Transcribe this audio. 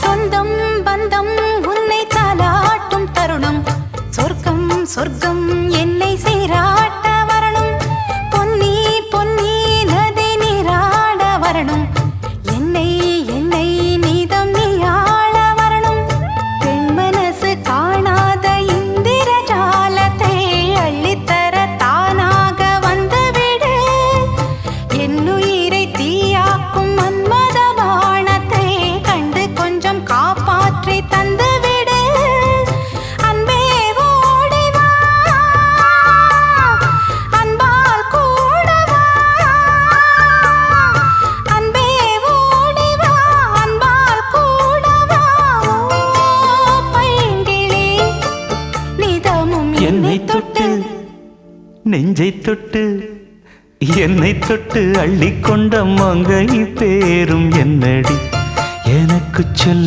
சொந்தம் பந்தம் உன்னை தாலாட்டும் தருணம் சொர்க்கம் சொர்க்கம் என்னை சீராட்ட வரணும் பொன்னி பொன்னி நதி நீராட வரணும் என்னை என்னை நீதம் நீயாள வரணும் பெண் மனசு காணாத இந்திர ஜாலத்தை அள்ளித்தர தானாக வந்துவிடு என்னுயிரை தீயாக்கும் மன்மத பாணத்தை கண்டு கொஞ்சம் காப்பாற்றி தந்துவிடு அன்பே ஓடி வா அன்பால் கூட வா அன்பே ஓடி வா அன்பால் கூட வா பைங்கிளி நிதமும் என்னை தொட்டு நெஞ்சை தொட்டு என்னை தொட்டு அள்ளிக்கொண்ட மங்கை பேரும் என்னடி எனக்கு சொல்ல